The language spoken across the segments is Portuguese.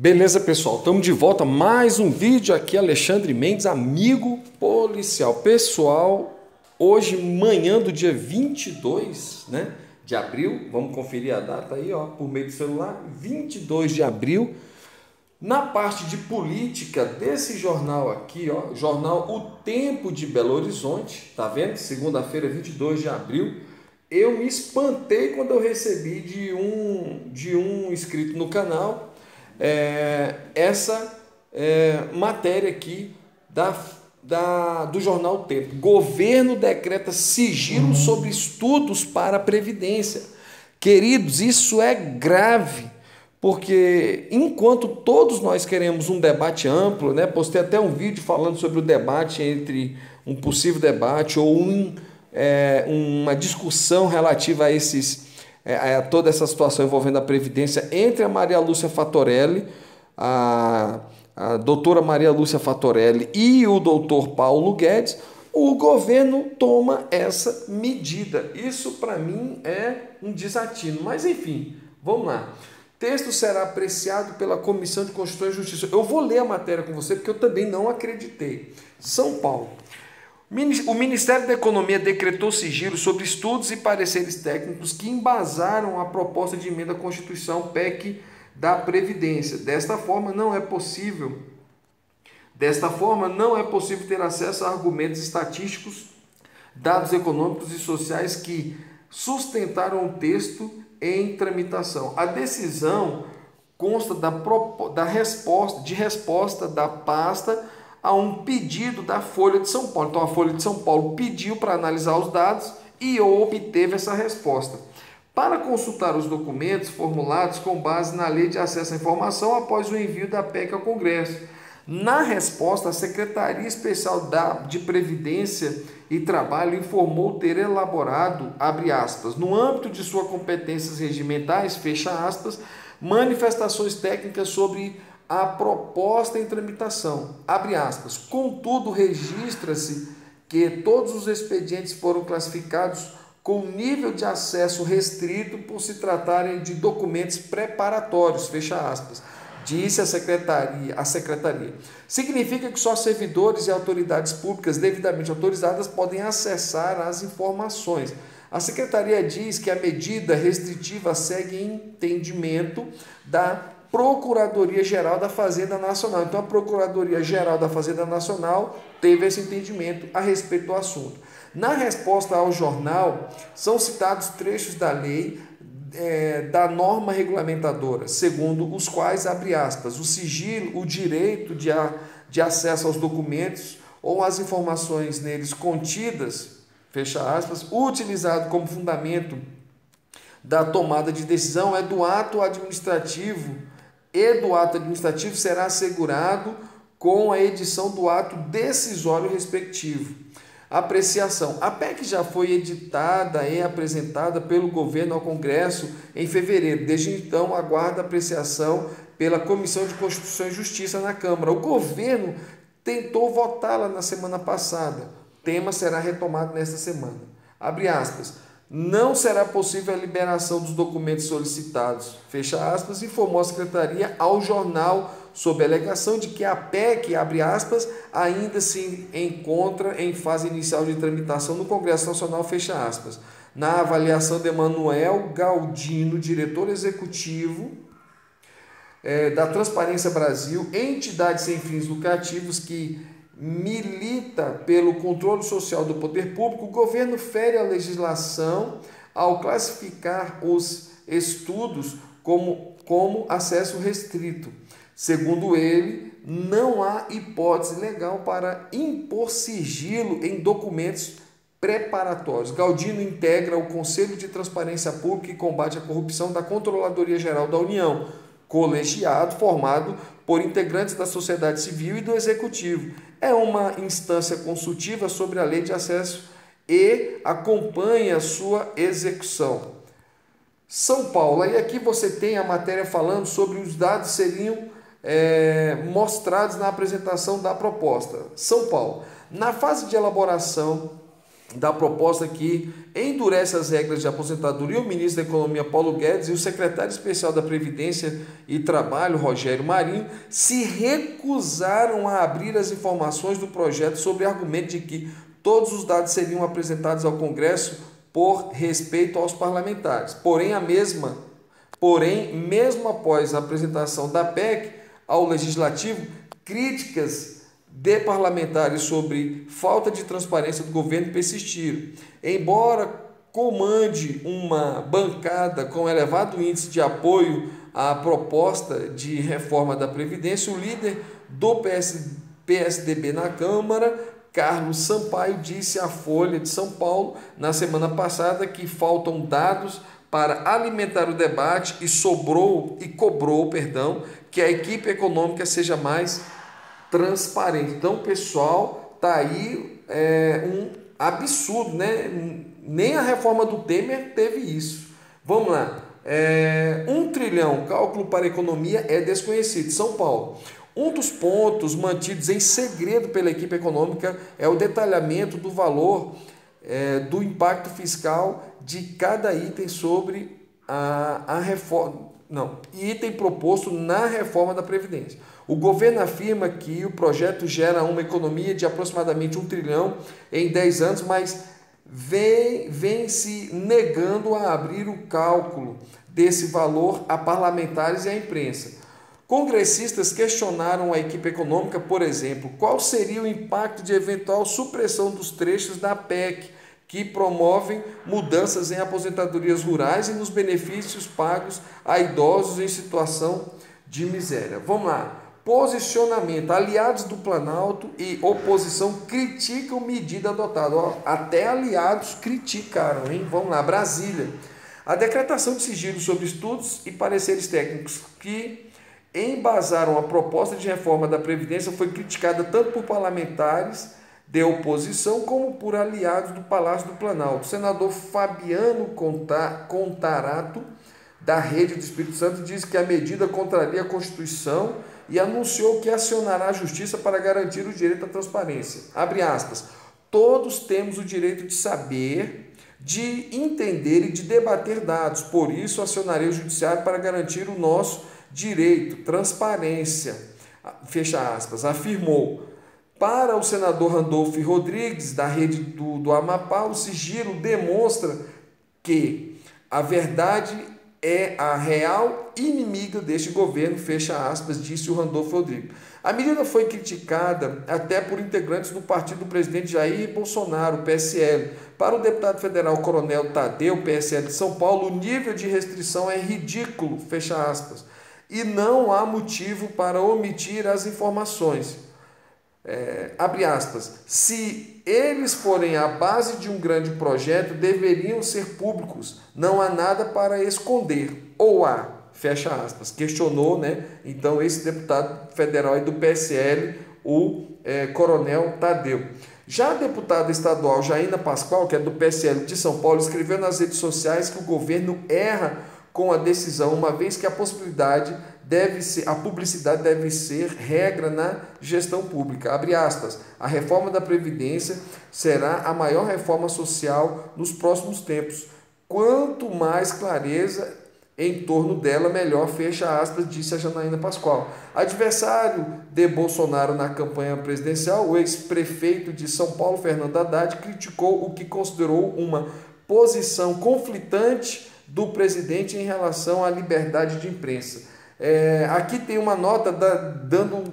Beleza, pessoal? Estamos de volta. Mais um vídeo aqui, Alexandre Mendes, amigo policial. Pessoal, hoje, manhã do dia 22, né, de abril, vamos conferir a data aí, ó, por meio do celular, 22 de abril, na parte de política desse jornal aqui, ó, jornal O Tempo de Belo Horizonte, tá vendo? Segunda-feira, 22 de abril. Eu me espantei quando eu recebi de um inscrito no canal essa matéria aqui do jornal O Tempo. Governo decreta sigilo sobre estudos para a Previdência. Queridos, isso é grave, porque enquanto todos nós queremos um debate amplo, né? Postei até um vídeo falando sobre o debate entre um possível debate ou uma discussão relativa a toda essa situação envolvendo a Previdência entre a Maria Lúcia Fattorelli, a doutora Maria Lúcia Fattorelli e o doutor Paulo Guedes. O governo toma essa medida. Isso para mim é um desatino, mas enfim, vamos lá. Texto será apreciado pela Comissão de Constituição e Justiça. Eu vou ler a matéria com você porque eu também não acreditei. São Paulo. O Ministério da Economia decretou sigilo sobre estudos e pareceres técnicos que embasaram a proposta de emenda à Constituição PEC da Previdência. Desta forma, não é possível ter acesso a argumentos estatísticos, dados econômicos e sociais que sustentaram o texto em tramitação. A decisão consta da resposta da pasta a um pedido da Folha de São Paulo. Então, a Folha de São Paulo pediu para analisar os dados e obteve essa resposta. Para consultar os documentos formulados com base na Lei de Acesso à Informação após o envio da PEC ao Congresso. Na resposta, a Secretaria Especial de Previdência e Trabalho informou ter elaborado, abre aspas, no âmbito de suas competências regimentais, fecha aspas, manifestações técnicas sobre a proposta em tramitação, abre aspas. Contudo, registra-se que todos os expedientes foram classificados com nível de acesso restrito por se tratarem de documentos preparatórios, fecha aspas, disse a secretaria. Significa que só servidores e autoridades públicas devidamente autorizadas podem acessar as informações. A secretaria diz que a medida restritiva segue entendimento da Procuradoria-Geral da Fazenda Nacional. Então, a Procuradoria-Geral da Fazenda Nacional teve esse entendimento a respeito do assunto. Na resposta ao jornal, são citados trechos da lei da norma regulamentadora, segundo os quais, abre aspas, o sigilo, o direito de acesso aos documentos ou às informações neles contidas, fecha aspas, utilizado como fundamento da tomada de decisão é do ato administrativo será assegurado com a edição do ato decisório respectivo. Apreciação. A PEC já foi editada e apresentada pelo governo ao Congresso em fevereiro. Desde então, aguarda apreciação pela Comissão de Constituição e Justiça na Câmara. O governo tentou votá-la na semana passada. O tema será retomado nesta semana. Abre aspas. Não será possível a liberação dos documentos solicitados, fecha aspas, informou a secretaria ao jornal sob a alegação de que a PEC, abre aspas, ainda se encontra em fase inicial de tramitação no Congresso Nacional, fecha aspas. Na avaliação de Manuel Galdino, diretor executivo da Transparência Brasil, entidade sem fins lucrativos que milita pelo controle social do poder público, o governo fere a legislação ao classificar os estudos como acesso restrito. Segundo ele, não há hipótese legal para impor sigilo em documentos preparatórios. Galdino integra o Conselho de Transparência Pública e Combate à Corrupção da Controladoria Geral da União, colegiado formado por integrantes da sociedade civil e do executivo. É uma instância consultiva sobre a lei de acesso e acompanha sua execução. São Paulo, aí aqui você tem a matéria falando sobre os dados seriam mostrados na apresentação da proposta. São Paulo, na fase de elaboração da proposta que endurece as regras de aposentadoria, o ministro da Economia, Paulo Guedes, e o secretário especial da Previdência e Trabalho, Rogério Marinho, se recusaram a abrir as informações do projeto sob argumento de que todos os dados seriam apresentados ao Congresso por respeito aos parlamentares. Porém, mesmo após a apresentação da PEC ao Legislativo, críticas de parlamentares sobre falta de transparência do governo persistiram. Embora comande uma bancada com elevado índice de apoio à proposta de reforma da Previdência, o líder do PSDB na Câmara, Carlos Sampaio, disse à Folha de São Paulo na semana passada que faltam dados para alimentar o debate e cobrou que a equipe econômica seja mais transparente. Então, pessoal, tá aí um absurdo, né? Nem a reforma do Temer teve isso. Vamos lá. 1 trilhão, cálculo para a economia é desconhecido. São Paulo. Um dos pontos mantidos em segredo pela equipe econômica é o detalhamento do valor do impacto fiscal de cada item sobre a reforma. Não, item proposto na reforma da Previdência. O governo afirma que o projeto gera uma economia de aproximadamente 1 trilhão em 10 anos, mas vem se negando a abrir o cálculo desse valor a parlamentares e à imprensa. Congressistas questionaram a equipe econômica, por exemplo, qual seria o impacto de eventual supressão dos trechos da PEC, que promovem mudanças em aposentadorias rurais e nos benefícios pagos a idosos em situação de miséria. Vamos lá. Posicionamento. Aliados do Planalto e oposição criticam medida adotada. Até aliados criticaram, hein? Vamos lá. Brasília. A decretação de sigilo sobre estudos e pareceres técnicos que embasaram a proposta de reforma da Previdência foi criticada tanto por parlamentares de oposição como por aliados do Palácio do Planalto. O senador Fabiano Contarato, da Rede do Espírito Santo, disse que a medida contraria a Constituição e anunciou que acionará a Justiça para garantir o direito à transparência. Abre aspas. Todos temos o direito de saber, de entender e de debater dados. Por isso, acionarei o Judiciário para garantir o nosso direito, transparência. Fecha aspas. Afirmou. Para o senador Randolfo Rodrigues, da Rede do Amapá, o sigilo demonstra que a verdade é a real inimiga deste governo, fecha aspas, disse o Randolfo Rodrigues. A medida foi criticada até por integrantes do partido do presidente Jair Bolsonaro, PSL. Para o deputado federal Coronel Tadeu, PSL de São Paulo, o nível de restrição é ridículo, fecha aspas, e não há motivo para omitir as informações. Abre aspas, se eles forem a base de um grande projeto, deveriam ser públicos, não há nada para esconder, ou há, fecha aspas, questionou, né? Então esse deputado federal aí do PSL, o Coronel Tadeu. Já a deputada estadual Jaina Pascoal, que é do PSL de São Paulo, escreveu nas redes sociais que o governo erra com a decisão, uma vez que a publicidade deve ser regra na gestão pública. Abre aspas, a reforma da Previdência será a maior reforma social nos próximos tempos. Quanto mais clareza em torno dela, melhor, fecha aspas, disse a Janaína Pascoal. Adversário de Bolsonaro na campanha presidencial, o ex-prefeito de São Paulo, Fernando Haddad, criticou o que considerou uma posição conflitante do presidente em relação à liberdade de imprensa. Aqui tem uma nota dando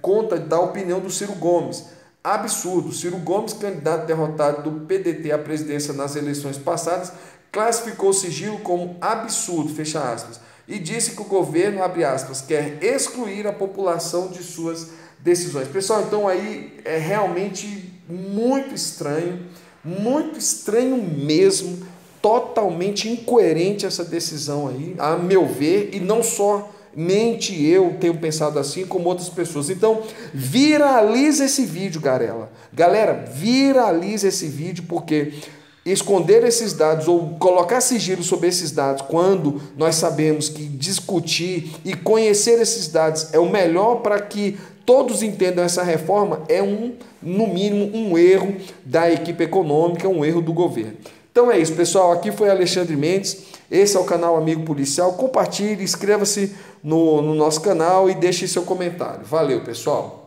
conta da opinião do Ciro Gomes. Absurdo. Ciro Gomes, candidato derrotado do PDT à presidência nas eleições passadas, classificou o sigilo como absurdo, fecha aspas, e disse que o governo, abre aspas, quer excluir a população de suas decisões. Pessoal, então aí é realmente muito estranho mesmo, totalmente incoerente essa decisão aí, a meu ver, e não somente eu tenho pensado assim, como outras pessoas. Então, viraliza esse vídeo, galera, viraliza esse vídeo, porque esconder esses dados ou colocar sigilo sobre esses dados, quando nós sabemos que discutir e conhecer esses dados é o melhor para que todos entendam essa reforma é no mínimo, um erro da equipe econômica, um erro do governo. Então é isso, pessoal. Aqui foi Alexandre Mendes. Esse é o canal Amigo Policial. Compartilhe, inscreva-se no nosso canal e deixe seu comentário. Valeu, pessoal.